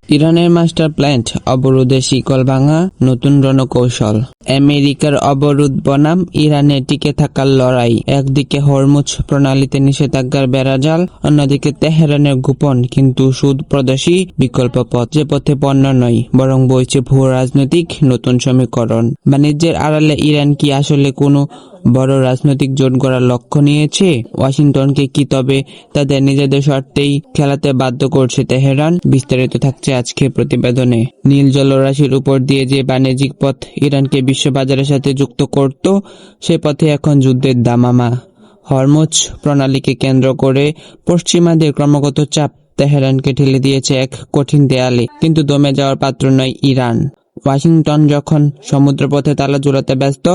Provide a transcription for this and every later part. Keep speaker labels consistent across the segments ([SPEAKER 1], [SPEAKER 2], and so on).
[SPEAKER 1] ইরানের master plan অবরোধে শিকল ভাঙা, নতুন রণকৌশল। আমেরিকার অবরোধ বনাম ইরানের টিকে থাকার লড়াই। একদিকে হরমুজ প্রণালীতে নিষেধাজ্ঞার বেড়াজাল, অন্যদিকে তেহরানের গোপন কিন্তু সুদপ্রদর্শী বিকল্প পথ, যে পথে পণ্য নয় বরং বইছে ভূ রাজনৈতিক নতুন সমীকরণ। বাণিজ্যের আড়ালে ইরান কি আসলে কোনো বড় রাজনৈতিক জোট গড়ার লক্ষ্য নিয়েছে? ওয়াশিংটনকে কি তবে তাদের নিজেদের স্বার্থেই খেলাতে বাধ্য করছে তেহরান? বিস্তারিত থাকছে আজকের প্রতিবেদনে। নীল জলরাশির উপর দিয়ে যে বাণিজ্যিক পথ ইরানকে বিশ্ববাজারের সাথে যুক্ত করত, সে পথে এখন যুদ্ধের দামামা। হরমুজ প্রণালীকে কেন্দ্র করে পশ্চিমাদের ক্রমাগত চাপ তেহরানকে ঠেলে দিয়েছে এক কঠিন দেয়ালে, কিন্তু দমে যাওয়ার পাত্র নয় ইরান। ওয়াশিংটন যখন সমুদ্রপথে তালা ঝুলাতে ব্যস্ত,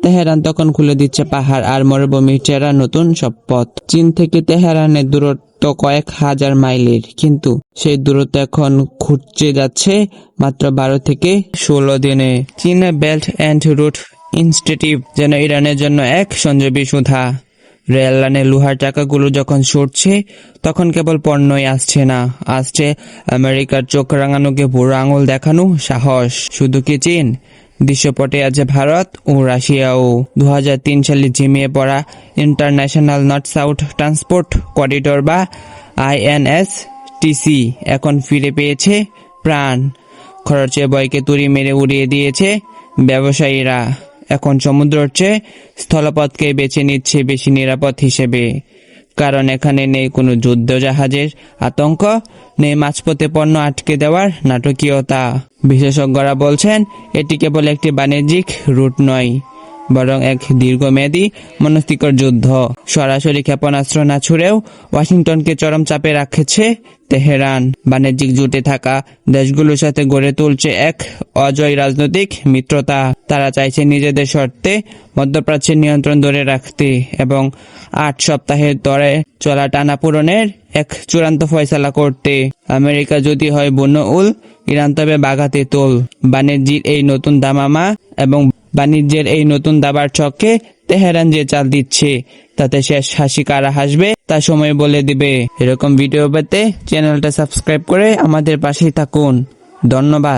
[SPEAKER 1] তেহরান তখন খুলে দিচ্ছে পাহাড় আর মরুভূমির চেরা নতুন সব পথ। চীন থেকে তেহরানের দূরত্ব কয়েক হাজার মাইলের, কিন্তু সেই দূরত্ব এখন ঘুরছে যাচ্ছে মাত্র 12 থেকে 16 দিনে। চীনের বেল্ট অ্যান্ড রুট ইনস্টিটিউট যেন ইরানের জন্য এক সঞ্জীবী সুধা। রেল লাইনে লোহার চাকাগুলো যখন সরছে, তখন কেবল পণ্যই আসছে না, আসছে আমেরিকার চোখ রাঙানোকে বুড়ো আঙুল দেখানো সাহস। শুধু কি চীন, দৃশ্যপটে আছে ভারত ও রাশিয়াও। 2003 সালে ঝিমিয়ে পড়া international north south transport corridor বা INSTC এখন ফিরে পেয়েছে প্রাণ। খরচে বয়কে তুড়ি মেরে উড়িয়ে দিয়েছে ব্যবসায়ীরা। এখন সমুদ্রের চেয়ে স্থলপথকে বেছে নিচ্ছে বেশি নিরাপদ হিসেবে, কারণ এখানে নেই কোনো যুদ্ধ জাহাজের আতঙ্ক, নেই মাঝপথে পণ্য আটকে দেওয়ার নাটকীয়তা। বিশেষজ্ঞরা বলছেন এটি কেবল একটি বাণিজ্যিক রুট নয়, বরং এক দীর্ঘমেয়াদী মনস্তিকর যুদ্ধ। সরাসরি ক্ষেপণাস্ত্র না ছুড়েও ওয়াশিংটনকে চরম চাপে রাখছে তেহরান। বাণিজ্যিক জোটে থাকা দেশগুলোর সাথে গড়ে তুলছে এক অজয় রাজনৈতিক মিত্রতা। তারা চাইছে নিজেদের শর্তে মধ্যপ্রাচ্যের নিয়ন্ত্রণ ধরে রাখতে এবং 8 সপ্তাহের দরে চলা টানাপোড়েনের এক চূড়ান্ত ফয়সালা করতে। আমেরিকা যদি হয় বুনো উল, ইরান তবে বাঘাতে তোল। বাণিজ্যের এই নতুন দামামা এবং বাণিজ্যের এই নতুন দাবার ছকে তেহরান যে চাল দিচ্ছে, তাতে শেষ হাসি কারা হাসবে তা সময় বলে দিবে। এরকম ভিডিও পেতে চ্যানেলটা সাবস্ক্রাইব করে আমাদের পাশেই থাকুন। ধন্যবাদ।